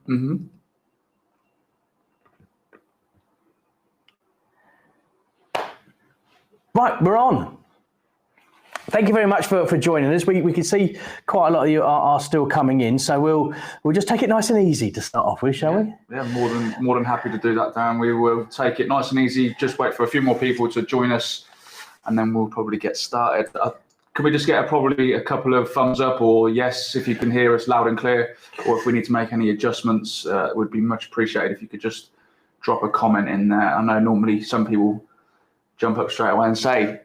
Mm-hmm. Right, we're on. Thank you very much for joining us. We can see quite a lot of you are still coming in, so we'll just take it nice and easy to start off with, shall we? Yeah, more than happy to do that, Darren. We will take it nice and easy. Just wait for a few more people to join us, and then we'll probably get started. Can we just get probably a couple of thumbs up or yes if you can hear us loud and clear, or if we need to make any adjustments, it would be much appreciated if you could just drop a comment in there. I know normally some people jump up straight away and say,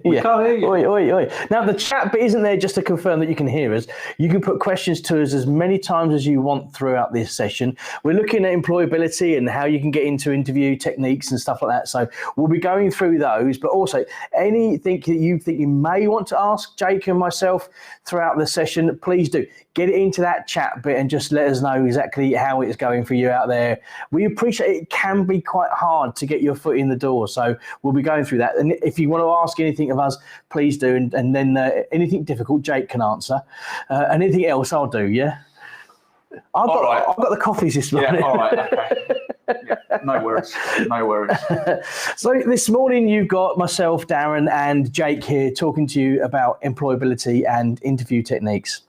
we can't hear you. Oi. Now, the chat bit isn't there just to confirm that you can hear us. You can put questions to us as many times as you want throughout this session. We're looking at employability and how you can get into interview techniques and stuff like that. So we'll be going through those, but also anything that you think you may want to ask Jake and myself throughout the session, please do. Get it into that chat bit and just let us know exactly how it's going for you out there. We appreciate it can be quite hard to get your foot in the door. So we'll be going through that. And if you want to ask anything of us, please do. And then anything difficult, Jake can answer. Anything else, I'll do, yeah? I've got the coffees this morning. Yeah, all right, okay. Yeah, no worries. So this morning you've got myself, Darren, and Jake here talking to you about employability and interview techniques.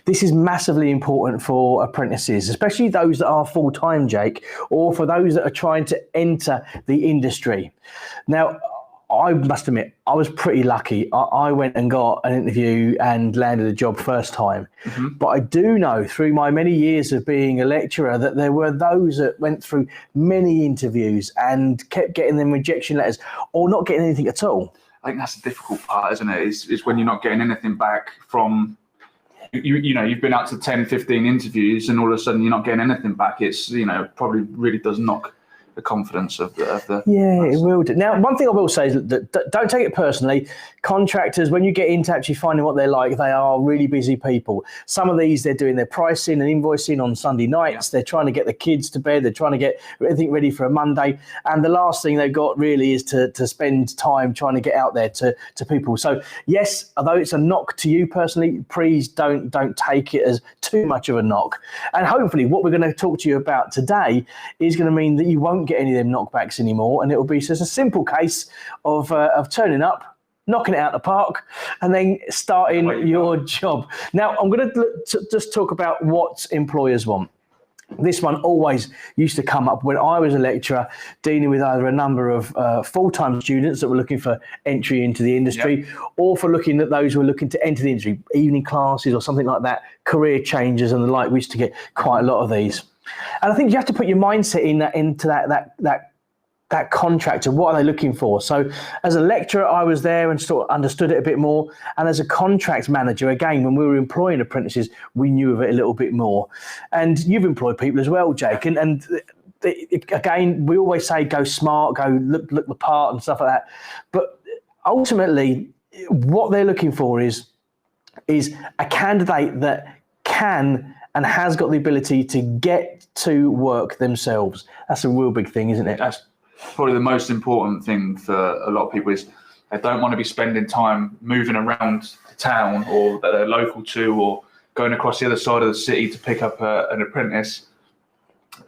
This is massively important for apprentices, especially those that are full-time, Jake, or for those that are trying to enter the industry. Now, I must admit, I was pretty lucky. I went and got an interview and landed a job first time. Mm-hmm. But I do know through my many years of being a lecturer that there were those that went through many interviews and kept getting them rejection letters or not getting anything at all. I think that's the difficult part, isn't it? Is when you're not getting anything back from, you know, you've been out to 10, 15 interviews and all of a sudden you're not getting anything back. It's, you know, probably really does knock the confidence of the yeah, it will do. Now, one thing I will say is that don't take it personally. Contractors, when you get into actually finding what they're like, they are really busy people. Some of these, they're doing their pricing and invoicing on Sunday nights. Yeah. They're trying to get the kids to bed. They're trying to get everything ready for a Monday. And the last thing they've got really is to spend time trying to get out there to people. So yes, although it's a knock to you personally, please don't take it as too much of a knock. And hopefully what we're going to talk to you about today is going to mean that you won't get any of them knockbacks anymore, and it will be just a simple case of turning up, knocking it out the park, and then starting your job. Now, I'm going to just talk about what employers want. This one always used to come up when I was a lecturer dealing with either a number of full-time students that were looking for entry into the industry, or for looking at those who were looking to enter the industry, evening classes or something like that, career changes and the like. We used to get quite a lot of these. And I think you have to put your mindset into that contractor. What are they looking for? So as a lecturer, I was there and sort of understood it a bit more. And as a contract manager, again, when we were employing apprentices, we knew of it a little bit more. And you've employed people as well, Jake. And again, we always say go smart, go look the part and stuff like that. But ultimately, what they're looking for is a candidate that can and has got the ability to get to work themselves. That's a real big thing, isn't it? That's probably the most important thing for a lot of people is they don't want to be spending time moving around the town or that they're local to, or going across the other side of the city to pick up an apprentice.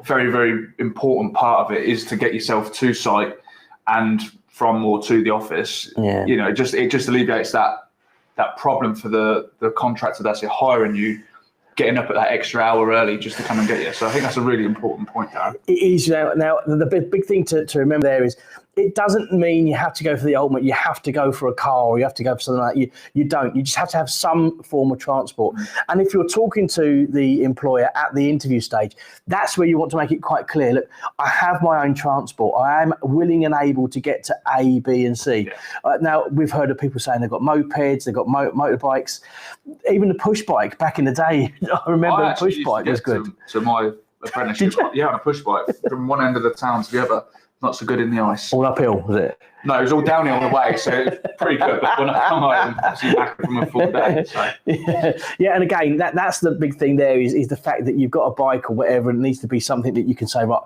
Very, very important part of it is to get yourself to site and from or to the office. Yeah. You know, it just alleviates that problem for the contractor that's hiring you, getting up at that extra hour early just to come and get you. So I think that's a really important point, Darren. It is. Now the big thing to remember there is it doesn't mean you have to go for the ultimate. You have to go for a car or you have to go for something like that. You don't. You just have to have some form of transport. And if you're talking to the employer at the interview stage, that's where you want to make it quite clear. Look, I have my own transport. I am willing and able to get to A, B, and C. Yeah. Now, we've heard of people saying they've got mopeds, they've got motorbikes, even the push bike. Back in the day, I remember the push bike was good. To my apprenticeship, yeah, on a push bike from one end of the town to the other. Not so good in the ice. All uphill, was it? No, it was all downhill on the way, so it was pretty good. But when I come home, I'm back from a full day. So. Yeah, and again, that's the big thing there is the fact that you've got a bike or whatever, and it needs to be something that you can say, right,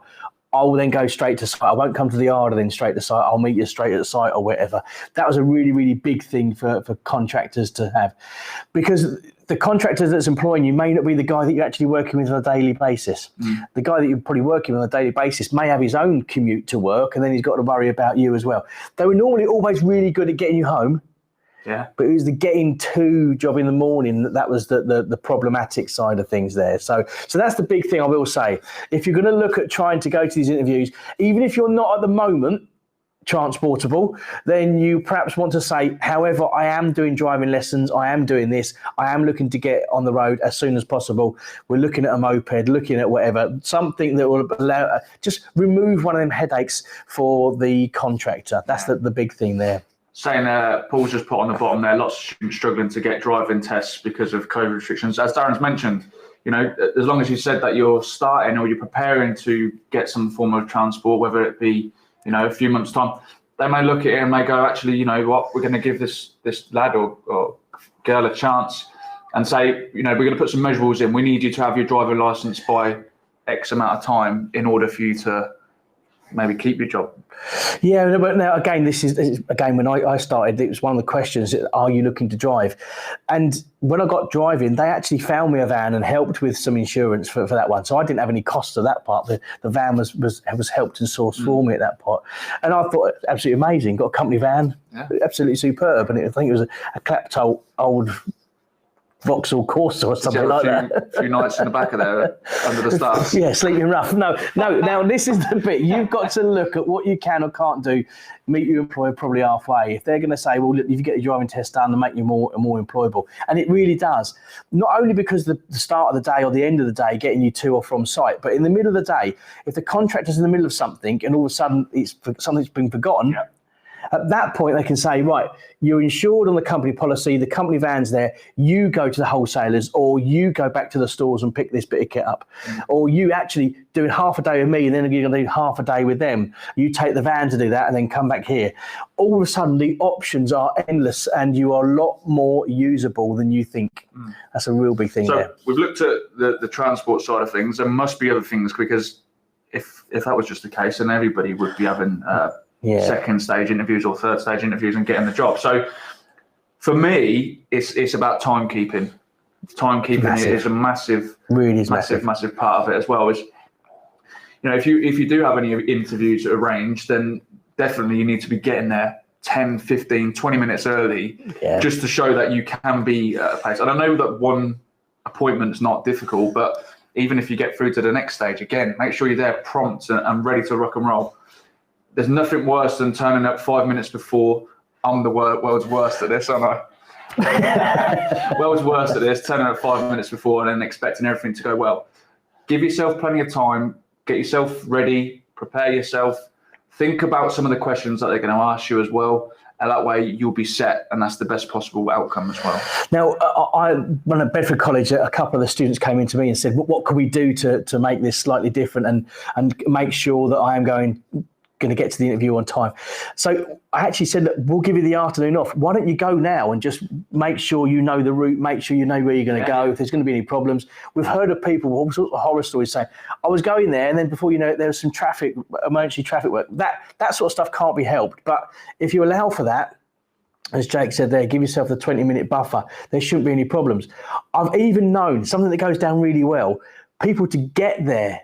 I will then go straight to site. I won't come to the yard and then straight to site. I'll meet you straight at the site or whatever. That was a really, really big thing for contractors to have. Because the contractor that's employing you may not be the guy that you're actually working with on a daily basis. The guy that you're probably working with on a daily basis may have his own commute to work, and then he's got to worry about you as well. They were normally always really good at getting you home. Yeah. But it was the getting to job in the morning that was the problematic side of things there. So that's the big thing I will say. If you're going to look at trying to go to these interviews, even if you're not at the moment transportable, then you perhaps want to say, however, I am doing driving lessons, I am doing this, I am looking to get on the road as soon as possible. We're looking at a moped, looking at whatever, something that will allow, just remove one of them headaches for the contractor. That's the big thing there. Saying Paul's just put on the bottom there, lots of students struggling to get driving tests because of COVID restrictions. As Darren's mentioned, you know, as long as you said that you're starting or you're preparing to get some form of transport, whether it be, you know, a few months' time, they may look at it and may go, actually, you know what, we're going to give this lad or girl a chance and say, you know, we're going to put some measurables in. We need you to have your driving license by X amount of time in order for you to maybe keep your job. Yeah, but now again, this is again when I started, it was one of the questions: are you looking to drive? And when I got driving, they actually found me a van and helped with some insurance for that one. So I didn't have any cost of that part. The van was helped and sourced for me at that part, and I thought absolutely amazing. Got a company van, absolutely superb, and I think it was a clapped old Vauxhall Corsa or something like that. A few nights in the back of there under the stars. Yeah, sleeping rough. No. Now this is the bit. You've got to look at what you can or can't do. Meet your employer probably halfway. If they're going to say, well, look, if you get your driving test done, they'll make you more employable. And it really does. Not only because the start of the day or the end of the day, getting you to or from site, but in the middle of the day, if the contractor's in the middle of something and all of a sudden something's been forgotten, at that point, they can say, right, you're insured on the company policy, the company van's there, you go to the wholesalers or you go back to the stores and pick this bit of kit up. Or you actually doing half a day with me and then you're going to do half a day with them. You take the van to do that and then come back here. All of a sudden, the options are endless and you are a lot more usable than you think. That's a real big thing there. So we've looked at the transport side of things. There must be other things, because if that was just the case, then everybody would be having second stage interviews or third stage interviews and getting the job. So for me, it's about timekeeping. Timekeeping is a massive part of it as well. Is, you know, if you do have any interviews arranged, then definitely you need to be getting there 10, 15, 20 minutes early, just to show that you can be at a place. And I know that one appointment's not difficult, but even if you get through to the next stage, again, make sure you're there prompt and ready to rock and roll. There's nothing worse than turning up 5 minutes before. I'm the world's worst at this, aren't I? World's worst at this, turning up 5 minutes before and then expecting everything to go well. Give yourself plenty of time, get yourself ready, prepare yourself, think about some of the questions that they're going to ask you as well. And that way you'll be set, and that's the best possible outcome as well. Now, when at Bedford College, a couple of the students came in to me and said, what can we do to make this slightly different and make sure that I am going to get to the interview on time? So I actually said, look, we'll give you the afternoon off. Why don't you go now and just make sure you know the route, make sure you know where you're going to go, if there's going to be any problems. We've heard of people, all sorts of horror stories saying, I was going there and then before you know it, there was some emergency traffic work. That sort of stuff can't be helped. But if you allow for that, as Jake said there, give yourself the 20-minute buffer, there shouldn't be any problems. I've even known something that goes down really well, people to get there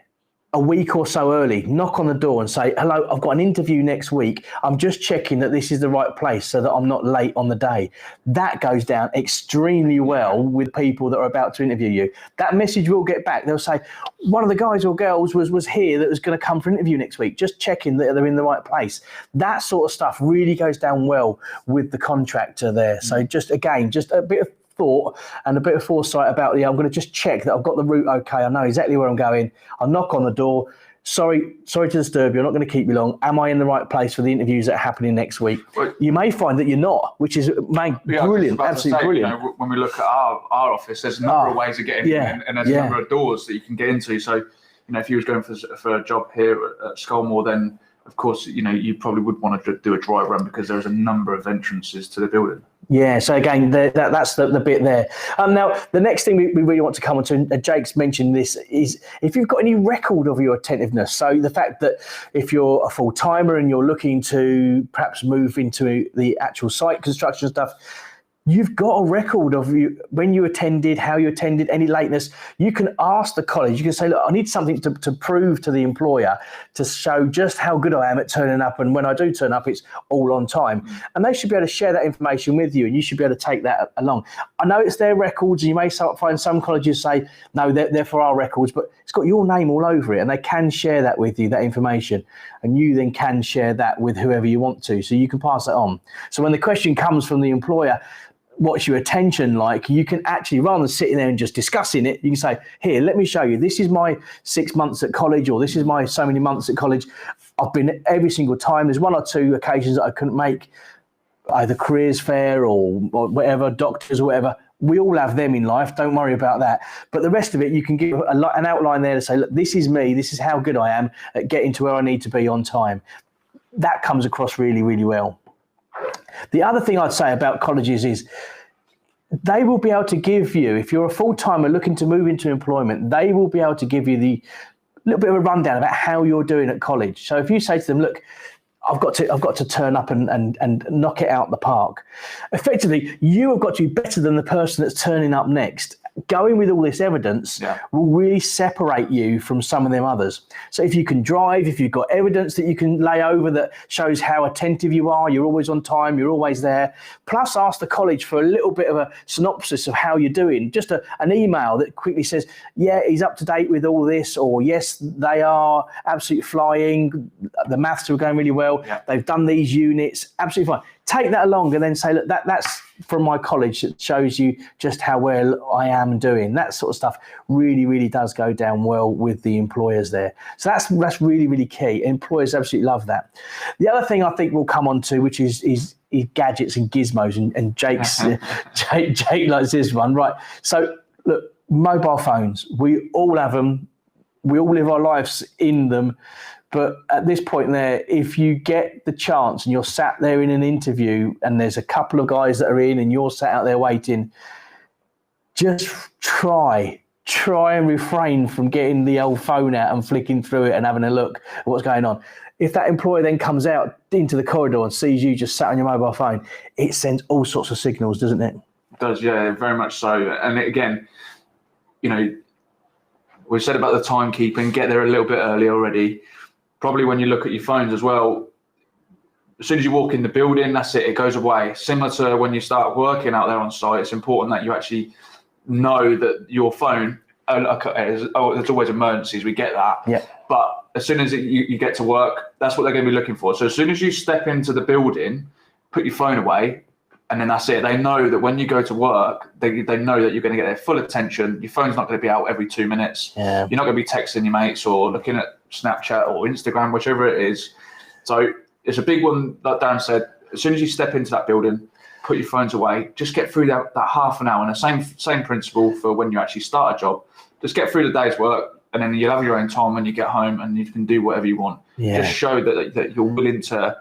a week or so early, knock on the door and say, hello, I've got an interview next week. I'm just checking that this is the right place so that I'm not late on the day. That goes down extremely well with people that are about to interview you. That message will get back. They'll say, one of the guys or girls was here that was going to come for an interview next week, just checking that they're in the right place. That sort of stuff really goes down well with the contractor there. So just a bit of thought and a bit of foresight about, I'm going to just check that I've got the route okay. I know exactly where I'm going. I'll knock on the door. Sorry to disturb you. I'm not going to keep you long. Am I in the right place for the interviews that are happening next week? Well, you may find that you're not, which is brilliant, absolutely brilliant. You know, when we look at our office, there's a number of ways of getting in, and there's a number of doors that you can get into. So, you know, if you was going for a job here at Scolmore, then of course, you know, you probably would want to do a dry run because there's a number of entrances to the building. Yeah, so again, that's the bit there. Now, the next thing we really want to come on to, and Jake's mentioned this, is if you've got any record of your attentiveness. So the fact that if you're a full-timer and you're looking to perhaps move into the actual site construction stuff, you've got a record of you when you attended, how you attended, any lateness. You can ask the college. You can say, look, I need something to prove to the employer to show just how good I am at turning up. And when I do turn up, it's all on time. And they should be able to share that information with you, and you should be able to take that along. I know it's their records, and you may find some colleges say, no, they're for our records, but it's got your name all over it, and they can share that with you, that information. And you then can share that with whoever you want to. So you can pass it on. So when the question comes from the employer, what's your attention like, you can actually, rather than sitting there and just discussing it, you can say, here, let me show you, this is my 6 months at college, or this is my so many months at college. I've been every single time. There's 1 or 2 occasions that I couldn't make, either careers fair or whatever, doctors or whatever. We all have them in life, don't worry about that. But the rest of it, you can give an outline there to say, look, this is me, this is how good I am at getting to where I need to be on time. That comes across really, really well. The other thing I'd say about colleges is they will be able to give you, if you're a full-timer looking to move into employment, they will be able to give you the little bit of a rundown about how you're doing at college. So if you say to them, look, I've got to turn up and knock it out the park. Effectively, you have got to be better than the person that's turning up next. Going with all this evidence will really separate you from some of them others. So if you can drive, if you've got evidence that you can lay over that shows how attentive you are, you're always on time, you're always there, plus ask the college for a little bit of a synopsis of how you're doing, just an email that quickly says, yeah, he's up to date with all this, or yes, they are absolutely flying, the maths are going really well, they've done these units, absolutely fine. Take that along and then say, look, that's from my college that shows you just how well I am doing. That sort of stuff really, really does go down well with the employers there. So that's really, really key. Employers absolutely love that. The other thing I think we'll come on to, which is gadgets and gizmos, and Jake likes this one, right? So look, mobile phones, we all have them. We all live our lives in them. But at this point there, if you get the chance and you're sat there in an interview and there's a couple of guys that are in and you're sat out there waiting, just try and refrain from getting the old phone out and flicking through it and having a look at what's going on. If that employer then comes out into the corridor and sees you just sat on your mobile phone, it sends all sorts of signals, doesn't it? It does, yeah, very much so. And again, you know, we said about the timekeeping, get there a little bit early already. Probably when you look at your phones as well, as soon as you walk in the building, that's it, it goes away. Similar to when you start working out there on site, it's important that you actually know that your phone, there's always emergencies, we get that. Yeah. But as soon as you get to work, that's what they're going to be looking for. So as soon as you step into the building, put your phone away, and then that's it. They know that when you go to work, they know that you're going to get their full attention. Your phone's not going to be out every 2 minutes. Yeah. You're not going to be texting your mates or looking at Snapchat or Instagram, whichever it is. So it's a big one, like Darren said. As soon as you step into that building, put your phones away. Just get through that half an hour. And the same principle for when you actually start a job. Just get through the day's work, and then you'll have your own time when you get home, and you can do whatever you want. Yeah. Just show that you're willing to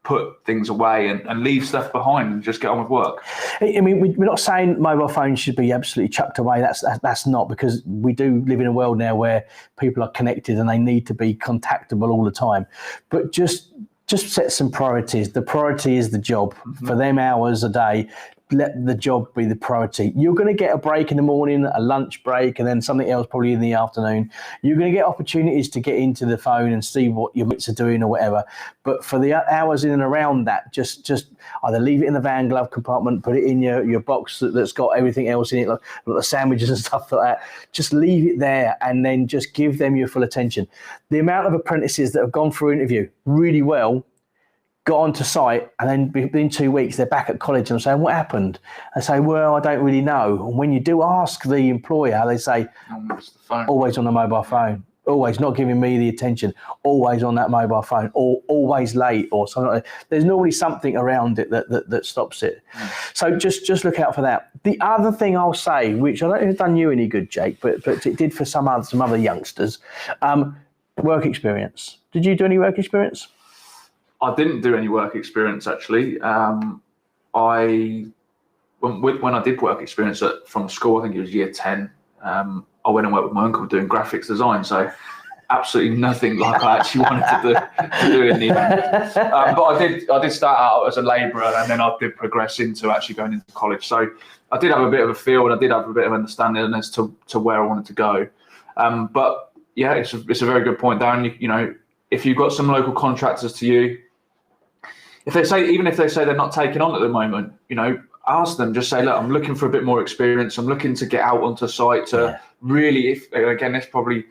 put things away and leave stuff behind and just get on with work. I mean, we're not saying mobile phones should be absolutely chucked away. That's not, because we do live in a world now where people are connected and they need to be contactable all the time. But just set some priorities. The priority is the job. For them hours a day, let the job be the priority. You're going to get a break in the morning, a lunch break, and then something else probably in the afternoon. You're going to get opportunities to get into the phone and see what your mates are doing or whatever. But for the hours in and around that, just either leave it in the van glove compartment, put it in your box that's got everything else in it, like the sandwiches and stuff like that. Just leave it there and then just give them your full attention. The amount of apprentices that have gone through interview really well, got onto site, and then within 2 weeks they're back at college and saying, what happened? I say, well, I don't really know. And when you do ask the employer, they say, always on the mobile phone, always not giving me the attention, always on that mobile phone, or always late, or something like that. There's normally something around it that stops it. So just look out for that. The other thing I'll say, which I don't think has done you any good, Jake, but it did for some other youngsters, work experience. Did you do any work experience? I didn't do any work experience, actually. When I did work experience from school, I think it was year 10, I went and worked with my uncle doing graphics design. So absolutely nothing like I actually wanted to do in the end. But I did start out as a labourer, and then I did progress into actually going into college. So I did have a bit of a feel, and I did have a bit of understanding as to where I wanted to go. But yeah, it's a very good point, Darren. You know, if you've got some local contractors to you, even if they say they're not taking on at the moment, you know, ask them, just say, look, I'm looking for a bit more experience. I'm looking to get out onto site to really, this probably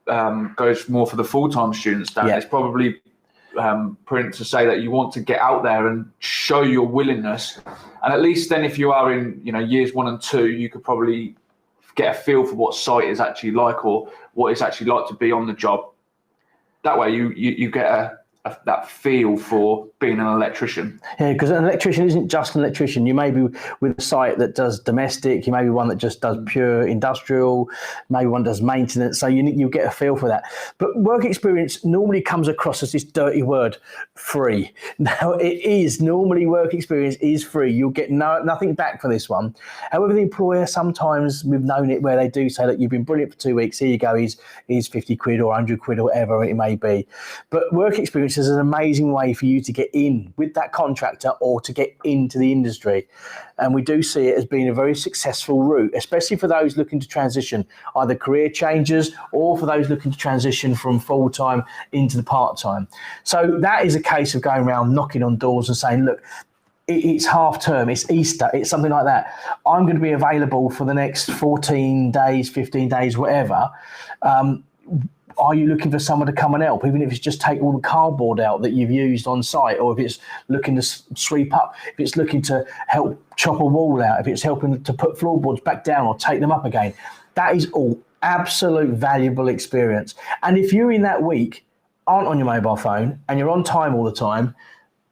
goes more for the full-time students, Dan. It's probably prudent to say that you want to get out there and show your willingness. And at least then if you are in, you know, years 1 and 2, you could probably get a feel for what site is actually like, or what it's actually like to be on the job. That way you get that feel for being an electrician. Yeah, because an electrician isn't just an electrician. You may be with a site that does domestic, you may be one that just does pure industrial, maybe one does maintenance, so you get a feel for that. But work experience normally comes across as this dirty word, free. Now, it is. Normally work experience is free. You'll get nothing back for this one. However, the employer, sometimes we've known it where they do say that you've been brilliant for 2 weeks, here you go, here's 50 quid or 100 quid or whatever it may be. But work experience is an amazing way for you to get in with that contractor or to get into the industry. And we do see it as being a very successful route, especially for those looking to transition, either career changers or for those looking to transition from full-time into the part-time. So that is a case of going around knocking on doors and saying, look, it's half term, it's Easter, it's something like that. I'm going to be available for the next 14 days, 15 days, whatever. Are you looking for someone to come and help, even if it's just take all the cardboard out that you've used on site, or if it's looking to sweep up, if it's looking to help chop a wall out, if it's helping to put floorboards back down or take them up again? That is all absolute valuable experience. And if you in that week aren't on your mobile phone and you're on time all the time,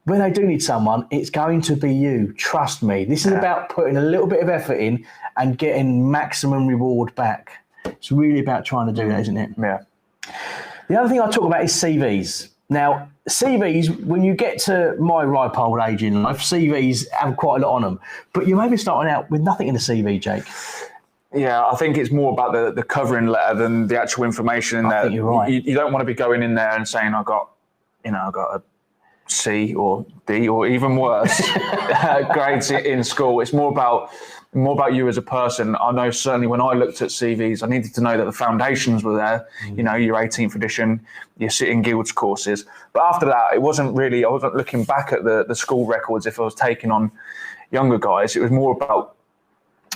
when they do need someone, it's going to be you. Trust me. This is about putting a little bit of effort in and getting maximum reward back. It's really about trying to do that, isn't it? Yeah. The other thing I talk about is CVs. Now, CVs, when you get to my ripe old age in life, CVs have quite a lot on them. But you may be starting out with nothing in the CV, Jake. Yeah, I think it's more about the covering letter than the actual information in there. I think you're right. You don't want to be going in there and saying, I got a C or D or even worse grades in school. It's more about you as a person. I know certainly when I looked at CVs, I needed to know that the foundations were there. You know, your 18th edition, your Sitting Guilds courses. But after that, I wasn't looking back at the school records if I was taking on younger guys. It was more about,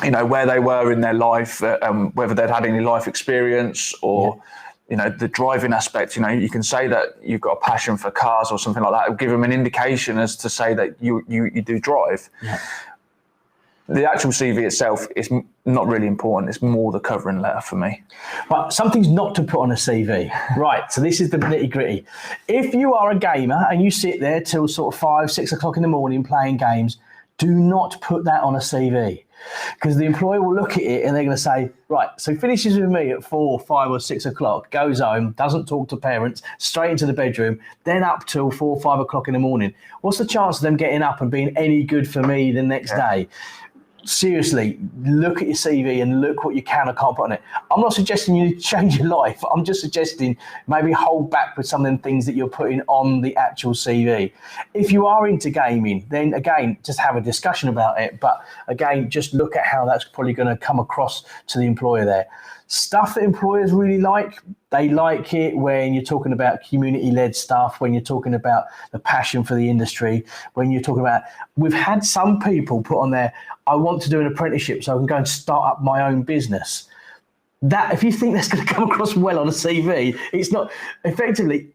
you know, where they were in their life, whether they'd had any life experience or, you know, the driving aspect. You know, you can say that you've got a passion for cars or something like that. It'll give them an indication as to say that you do drive. Yeah. The actual CV itself is not really important. It's more the covering letter for me. But something's not to put on a CV. Right, so this is the nitty gritty. If you are a gamer and you sit there till sort of 5, 6 o'clock in the morning playing games, do not put that on a CV. Because the employer will look at it and they're going to say, right, so finishes with me at 4, 5 or 6 o'clock, goes home, doesn't talk to parents, straight into the bedroom, then up till 4, 5 o'clock in the morning. What's the chance of them getting up and being any good for me the next day? Seriously, look at your CV and look what you can or can't put on it. I'm not suggesting you change your life. I'm just suggesting maybe hold back with some of the things that you're putting on the actual CV. If you are into gaming, then again, just have a discussion about it. But again, just look at how that's probably going to come across to the employer there. Stuff that employers really like, they like it when you're talking about community-led stuff, when you're talking about the passion for the industry, when you're talking about, we've had some people put on there, I want to do an apprenticeship so I can go and start up my own business. That, if you think that's going to come across well on a CV, it's not. Effectively,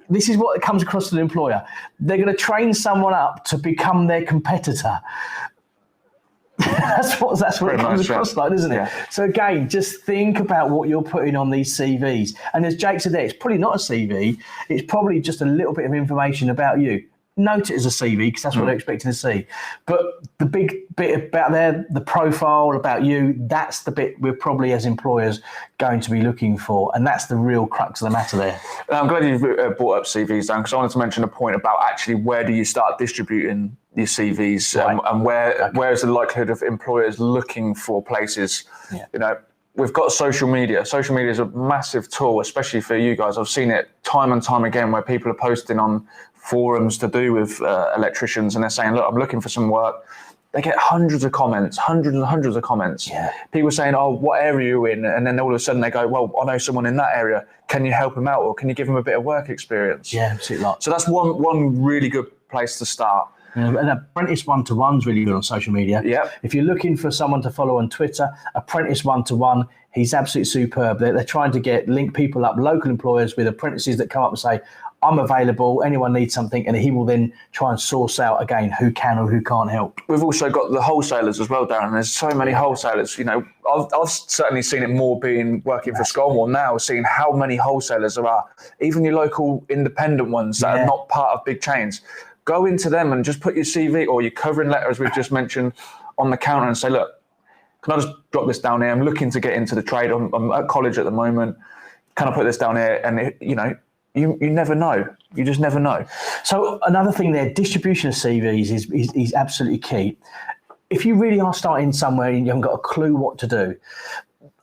this is what comes across to the employer. They're going to train someone up to become their competitor. that's what it comes across like, isn't it? Yeah. So again, just think about what you're putting on these CVs. And as Jake said there, it's probably not a CV. It's probably just a little bit of information about you. Note it as a CV because that's what they're expecting to see. But the big bit about there, the profile about you, that's the bit we're probably as employers going to be looking for. And that's the real crux of the matter there. I'm glad you brought up CVs, Dan, because I wanted to mention a point about actually where do you start distributing your CVs, right. And where is the likelihood of employers looking for places? Yeah. You know, we've got social media. Social media is a massive tool, especially for you guys. I've seen it time and time again where people are posting on forums to do with electricians, and they're saying, look, I'm looking for some work. They get hundreds of comments, hundreds and hundreds of comments. Yeah. People saying, oh, what area are you in? And then all of a sudden they go, well, I know someone in that area. Can you help him out, or can you give him a bit of work experience? Yeah, absolutely. So that's one really good place to start. And Apprentice One-to-One's really good on social media. Yeah. If you're looking for someone to follow on Twitter, Apprentice One-to-One, he's absolutely superb. They're trying to link people up, local employers with apprentices that come up and say, I'm available, anyone needs something, and he will then try and source out, again, who can or who can't help. We've also got the wholesalers as well, Darren. There's so many wholesalers. You know, I've certainly seen it more working for Scotland now, seeing how many wholesalers there are, even your local independent ones that are not part of big chains. Go into them and just put your CV or your covering letter, as we've just mentioned, on the counter and say, look, can I just drop this down here? I'm looking to get into the trade. I'm at college at the moment. Can I put this down here? And, you never know. You just never know. So another thing there, distribution of CVs is absolutely key. If you really are starting somewhere and you haven't got a clue what to do,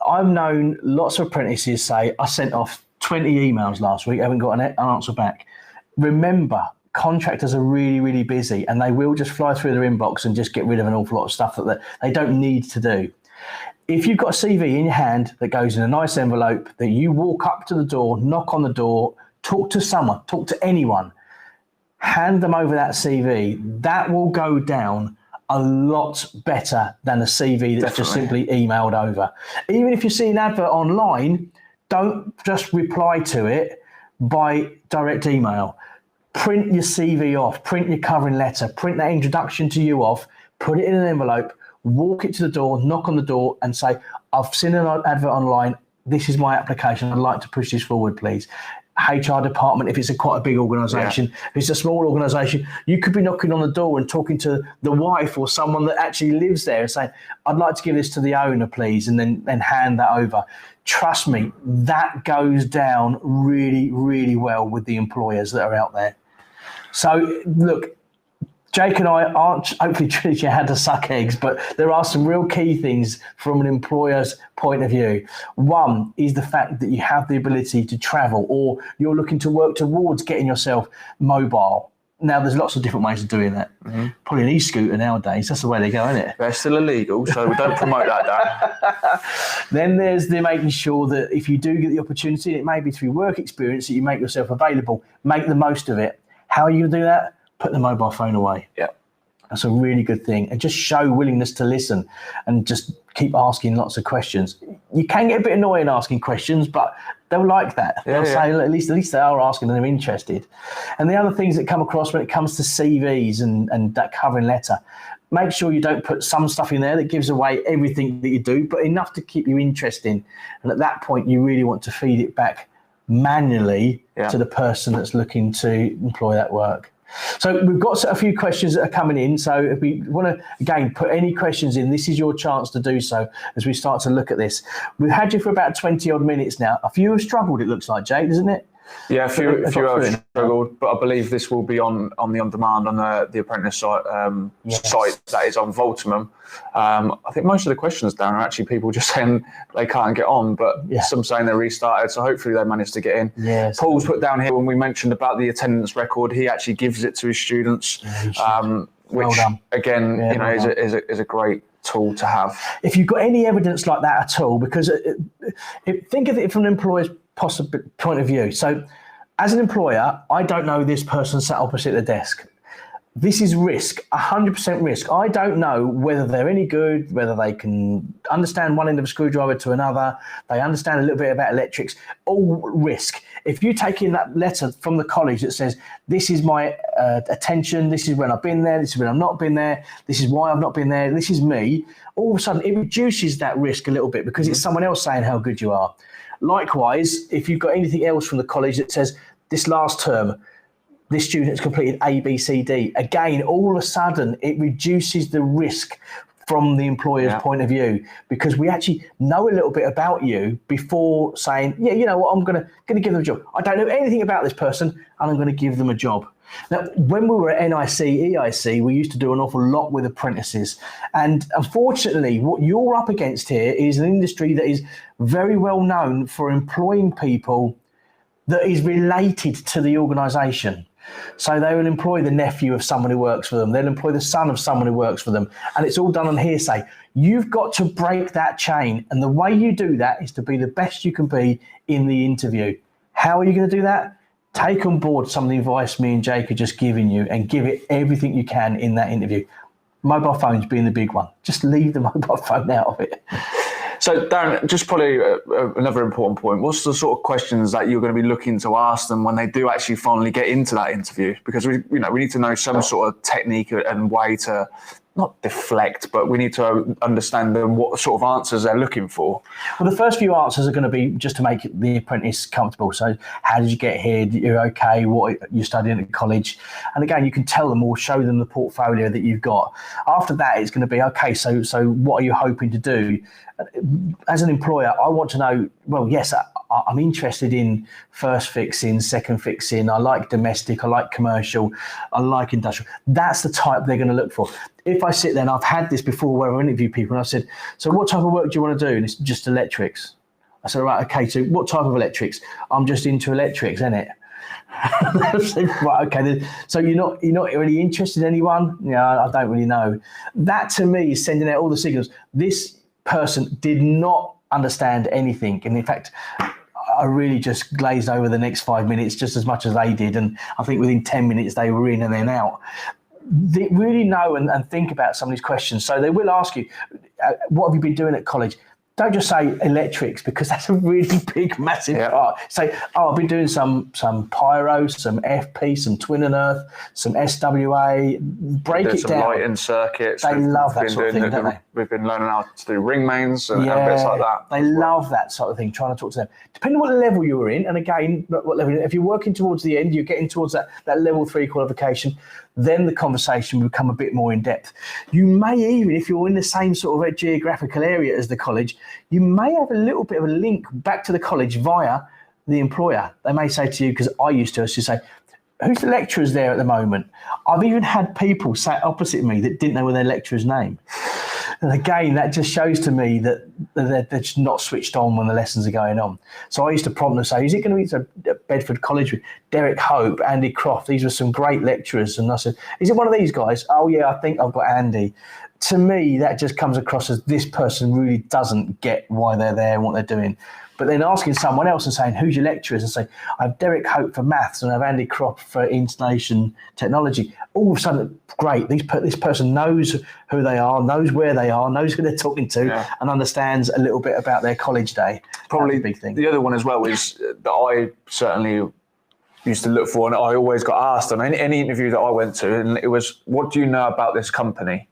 I've known lots of apprentices say, I sent off 20 emails last week, haven't got an answer back. Remember, contractors are really, really busy, and they will just fly through their inbox and just get rid of an awful lot of stuff that they don't need to do. If you've got a CV in your hand that goes in a nice envelope, that you walk up to the door, knock on the door, talk to someone, talk to anyone, hand them over that CV, that will go down a lot better than a CV that's just simply emailed over. Even if you see an advert online, don't just reply to it by direct email. Print your CV off, print your covering letter, print that introduction to you off, put it in an envelope, walk it to the door, knock on the door and say, I've seen an advert online, this is my application, I'd like to push this forward, please. HR department, if it's quite a big organisation, if it's a small organisation, you could be knocking on the door and talking to the wife or someone that actually lives there and saying, I'd like to give this to the owner, please, and then hand that over. Trust me, that goes down really, really well with the employers that are out there. So, look, Jake and I aren't hopefully teaching you how to suck eggs, but there are some real key things from an employer's point of view. One is the fact that you have the ability to travel, or you're looking to work towards getting yourself mobile. Now, there's lots of different ways of doing that. Mm-hmm. Probably an e-scooter nowadays. That's the way they go, isn't it? They're still illegal, so we don't promote that. Then there's the making sure that if you do get the opportunity, it may be through work experience, that you make yourself available, make the most of it. How are you going to do that? Put the mobile phone away. Yeah. That's a really good thing. And just show willingness to listen and just keep asking lots of questions. You can get a bit annoying asking questions, but they'll like that. They'll say, at least they are asking and they're interested. And the other things that come across when it comes to CVs and that covering letter, make sure you don't put some stuff in there that gives away everything that you do, but enough to keep you interested. And at that point, you really want to feed it back manually to the person that's looking to employ that work. So we've got a few questions that are coming in. So if we want to, again, put any questions in, this is your chance to do so as we start to look at this. We've had you for about 20 odd minutes now. A few have struggled, it looks like, Jake, isn't it? Yeah, a few have struggled, but I believe this will be on the on-demand on the Apprentice site that is on Voltimum. I think most of the questions, Darren, are actually people just saying they can't get on, but some saying they restarted, so hopefully they managed to get in. Yes. Paul's put down here when we mentioned about the attendance record, he actually gives it to his students, which again, is a great tool to have. If you've got any evidence like that at all, because think of it from an employer's point of view. So as an employer, I don't know this person sat opposite the desk. This is risk, 100% risk. I don't know whether they're any good, whether they can understand one end of a screwdriver to another, they understand a little bit about electrics, all risk. If you take in that letter from the college that says, this is my attention, this is when I've been there, this is when I've not been there, this is why I've not been there, this is me, all of a sudden it reduces that risk a little bit because it's someone else saying how good you are. Likewise, if you've got anything else from the college that says, this last term, this student has completed A, B, C, D. Again, all of a sudden, it reduces the risk from the employer's point of view because we actually know a little bit about you before saying, yeah, you know what, I'm going to give them a job. I don't know anything about this person and I'm going to give them a job. Now, when we were at NIC, EIC, we used to do an awful lot with apprentices. And unfortunately, what you're up against here is an industry that is very well known for employing people that is related to the organisation. So they will employ the nephew of someone who works for them. They'll employ the son of someone who works for them. And it's all done on hearsay. You've got to break that chain. And the way you do that is to be the best you can be in the interview. How are you going to do that? Take on board some of the advice me and Jake are just giving you and give it everything you can in that interview. Mobile phones being the big one. Just leave the mobile phone out of it. So, Darren, just probably another important point. What's the sort of questions that you're going to be looking to ask them when they do actually finally get into that interview? Because we need to know some sort of technique and way to not deflect, but we need to understand what sort of answers they're looking for. Well, the first few answers are going to be just to make the apprentice comfortable. So, how did you get here? You're okay? What you're studying at college? And again, you can tell them or show them the portfolio that you've got. After that, it's going to be okay. So what are you hoping to do? As an employer, I want to know. Well, yes, I'm interested in first fixing, second fixing. I like domestic. I like commercial. I like industrial. That's the type they're going to look for. If I sit there, and I've had this before where I interview people and I said, so what type of work do you want to do? And it's just electrics. I said, right, okay, so what type of electrics? I'm just into electrics, innit? Right, okay, then, so you're not really interested in anyone? Yeah, I don't really know. That to me is sending out all the signals. This person did not understand anything. And in fact, I really just glazed over the next 5 minutes just as much as they did. And I think within 10 minutes they were in and then out. They really know and think about some of these questions. So they will ask you, what have you been doing at college? Don't just say electrics, because that's a really big, massive part. Say, I've been doing some pyro, some FP, some twin and earth, some SWA. Break it down. Lighting circuits. They love that sort of thing, don't they? We've been learning how to do ring mains and bits like that. They love that sort of thing, trying to talk to them. Depending on what level you were in, and again, what level, if you're working towards the end, you're getting towards that level 3 qualification, then the conversation will become a bit more in depth. You may even, if you're in the same sort of geographical area as the college, you may have a little bit of a link back to the college via the employer. They may say to you, because I used to say, who's the lecturers there at the moment? I've even had people sat opposite me that didn't know their lecturer's name. And again, that just shows to me that they're just not switched on when the lessons are going on. So I used to prompt them, say, is it going to be at Bedford College with Derek Hope, Andy Croft? These were some great lecturers. And I said, is it one of these guys? Oh, yeah, I think I've got Andy. To me, that just comes across as this person really doesn't get why they're there and what they're doing. But then asking someone else and saying, who's your lecturers? And say, I have Derek Hope for maths and I have Andy Croft for installation technology. All of a sudden, great. This person knows who they are, knows where they are, knows who they're talking to, and understands a little bit about their college day. Probably a big thing. The other one as well is that I certainly used to look for, and I always got asked on any interview that I went to, and it was, what do you know about this company?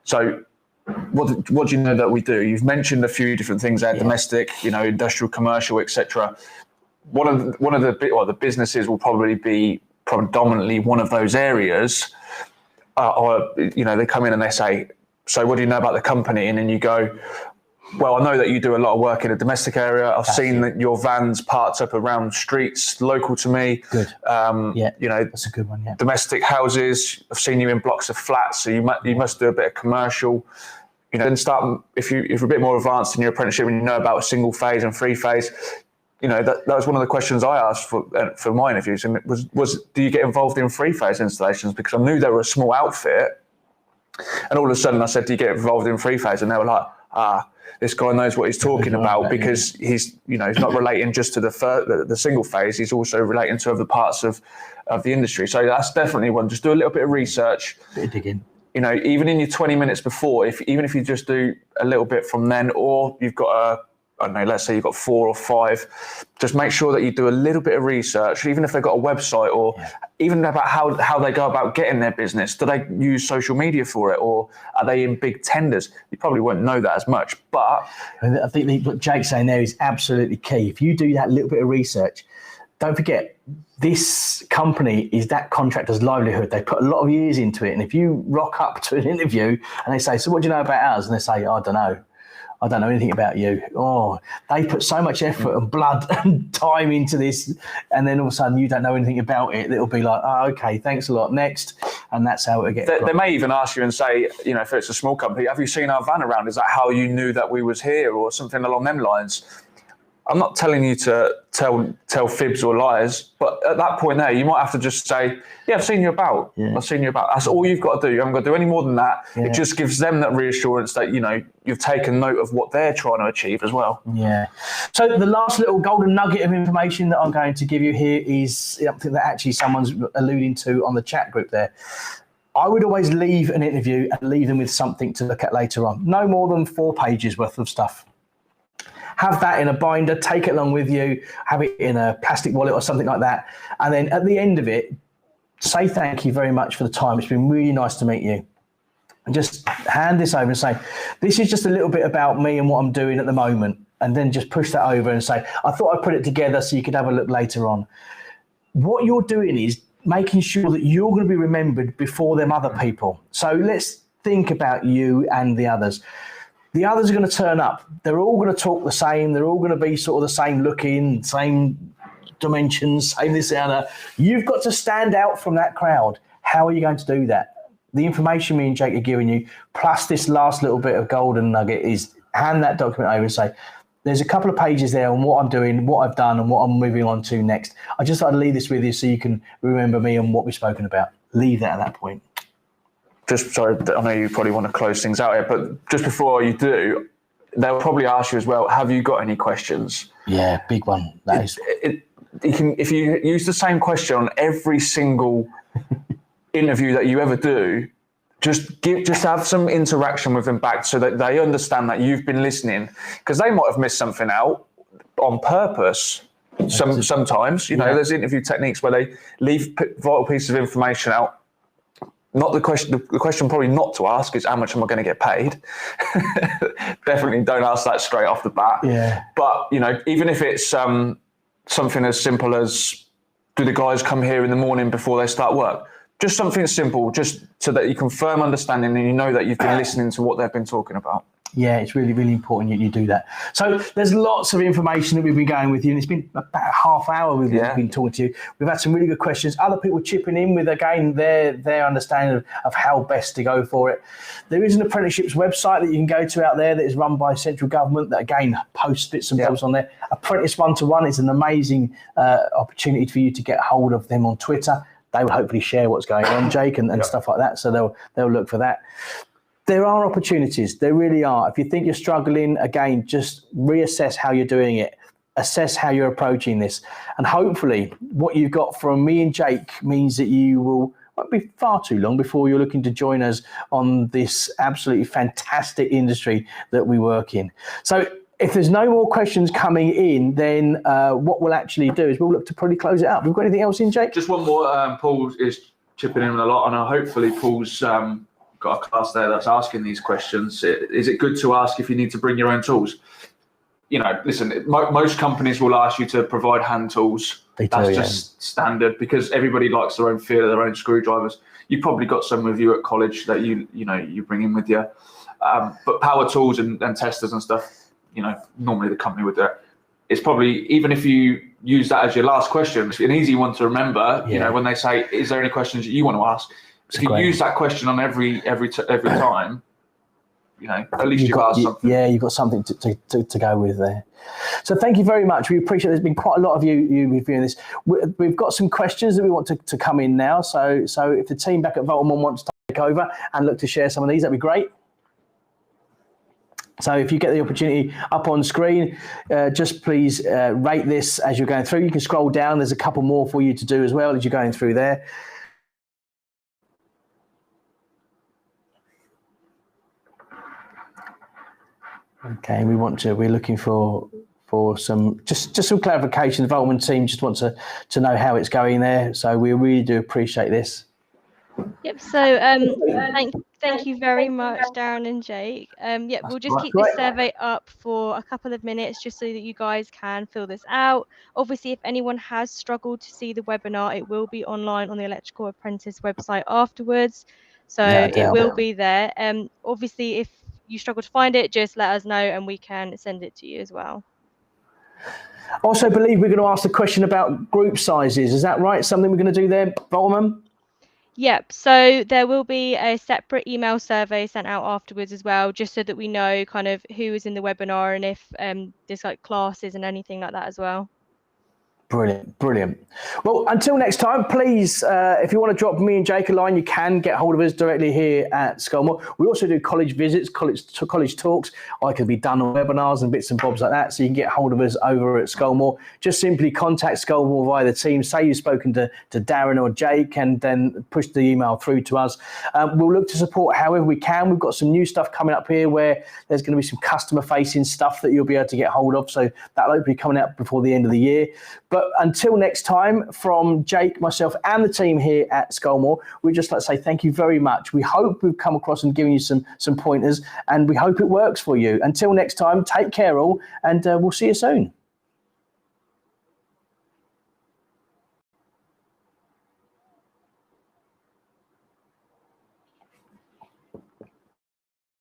So what do you know that we do? You've mentioned a few different things there, domestic, industrial, commercial, etc. One of the businesses will probably be predominantly one of those areas. They come in and they say, so what do you know about the company? And then you go, well, I know that you do a lot of work in a domestic area. I've seen that your van's parked up around streets local to me. Good. That's a good one. Yeah. Domestic houses. I've seen you in blocks of flats. So you must do a bit of commercial. Then start, if you're a bit more advanced in your apprenticeship and you know about single phase and three phase, that was one of the questions I asked for my interviews, and it was do you get involved in three phase installations? Because I knew they were a small outfit, and all of a sudden I said, do you get involved in three phase? And they were like, this guy knows what he's talking about, because he's not relating just to the single phase, he's also relating to other parts of the industry. So that's definitely one. Just do a little bit of research. Bit of digging. Even in your 20 minutes before, even if you just do a little bit from then, or you've got let's say you've got 4 or 5, just make sure that you do a little bit of research, even if they've got a website, or even about how they go about getting their business. Do they use social media for it, or are they in big tenders? You probably won't know that as much, but I think what Jake's saying there is absolutely key. If you do that little bit of research, don't forget, this company is that contractor's livelihood. They put a lot of years into it. And if you rock up to an interview and they say, so what do you know about ours? And they say, I don't know. I don't know anything about you. Oh, they put so much effort and blood and time into this, and then all of a sudden you don't know anything about it. It'll be like, oh, okay, thanks a lot, next. And that's how it'll get. They may even ask you and say, you know, if it's a small company, have you seen our van around? Is that how you knew that we was here, or something along them lines? I'm not telling you to tell fibs or lies, but at that point there, you might have to just say, yeah, I've seen you about. Yeah. I've seen you about. That's all you've got to do. You haven't got to do any more than that. Yeah. It just gives them that reassurance that, you know, you've taken note of what they're trying to achieve as well. Yeah. So the last little golden nugget of information that I'm going to give you here is something that actually someone's alluding to on the chat group there. I would always leave an interview and leave them with something to look at later on. No more than 4 pages worth of stuff. Have that in a binder, take it along with you, have it in a plastic wallet or something like that. And then at the end of it, say thank you very much for the time. It's been really nice to meet you. And just hand this over and say, this is just a little bit about me and what I'm doing at the moment. And then just push that over and say, I thought I'd put it together so you could have a look later on. What you're doing is making sure that you're going to be remembered before them other people. So let's think about you and the others. The others are going to turn up. They're all going to talk the same. They're all going to be sort of the same looking, same dimensions, same this and that. You've got to stand out from that crowd. How are you going to do that? The information me and Jake are giving you, plus this last little bit of golden nugget, is hand that document over and say, there's a couple of pages there on what I'm doing, what I've done, and what I'm moving on to next. I just thought I'd leave this with you so you can remember me and what we've spoken about. Leave that at that point. Just sorry, I know you probably want to close things out here, but just before you do, they'll probably ask you as well, have you got any questions? Yeah, big one. That is. If you use the same question on every single interview that you ever do, just have some interaction with them back so that they understand that you've been listening, because they might have missed something out on purpose. Sometimes, you know, there's interview techniques where they leave vital pieces of information out. Not the question. The question probably not to ask is how much am I going to get paid? Definitely don't ask that straight off the bat. Yeah. But you know, even if it's something as simple as, do the guys come here in the morning before they start work? Just something simple, just so that you can firm understanding and you know that you've been listening to what they've been talking about. Yeah, it's really, really important you do that. So there's lots of information that we've been going with you, and it's been about a half hour we've been talking to you. We've had some really good questions. Other people chipping in with, again, their understanding of how best to go for it. There is an apprenticeships website that you can go to out there that is run by central government that, again, posts bits and bobs on there. Apprentice One-to-One is an amazing opportunity for you to get hold of them on Twitter. They will hopefully share what's going on, Jake, and stuff like that. So they'll look for that. There are opportunities. There really are. If you think you're struggling, again, just reassess how you're doing it. Assess how you're approaching this. And hopefully what you've got from me and Jake means that you won't be far too long before you're looking to join us on this absolutely fantastic industry that we work in. So if there's no more questions coming in, then what we'll actually do is we'll look to probably close it up. We've got anything else in, Jake? Just one more. Paul is chipping in a lot, and hopefully Paul's got a class there that's asking these questions. Is it good to ask if you need to bring your own tools? You know, listen, most companies will ask you to provide hand tools. That's just standard, because everybody likes their own feel of their own screwdrivers. You've probably got some with you at college that you bring in with you. But power tools and testers and stuff, you know, normally the company would do it. It's probably, even if you use that as your last question, it's an easy one to remember. You know, when they say, is there any questions you want to ask? If you use that question on every time, you know, at least you've asked something. Yeah, you've got something to go with there. So thank you very much. We appreciate there's been quite a lot of you reviewing this. We've got some questions that we want to come in now. So if the team back at Voltamon wants to take over and look to share some of these, that'd be great. So if you get the opportunity up on screen, just please rate this as you're going through. You can scroll down. There's a couple more for you to do as well as you're going through there. Okay, we're looking for some just some clarification. The Voltamon team just want to know how it's going there. So we really do appreciate this. Yep. So thank you very much, Darren and Jake. Yep, we'll just keep this survey up for a couple of minutes just so that you guys can fill this out. Obviously, if anyone has struggled to see the webinar, it will be online on the Electrical Apprentice website afterwards. So it will be there. Obviously, if you struggle to find it, just let us know and we can send it to you as well. I also believe we're going to ask the question about group sizes. Is that right? Something we're going to do there, Bolman? Yep. So there will be a separate email survey sent out afterwards as well, just so that we know kind of who is in the webinar and if there's like classes and anything like that as well. Brilliant, brilliant. Well, until next time, please, if you want to drop me and Jake a line, you can get hold of us directly here at Skolmore. We also do college visits, college talks. I can be done on webinars and bits and bobs like that, so you can get hold of us over at Skolmore. Just simply contact Skolmore via the team. Say you've spoken to Darren or Jake, and then push the email through to us. We'll look to support however we can. We've got some new stuff coming up here where there's going to be some customer-facing stuff that you'll be able to get hold of, so that'll be coming out before the end of the year. But until next time, from Jake, myself, and the team here at Skolmore, we'd just like to say thank you very much. We hope we've come across and given you some pointers, and we hope it works for you. Until next time, take care all, and we'll see you soon.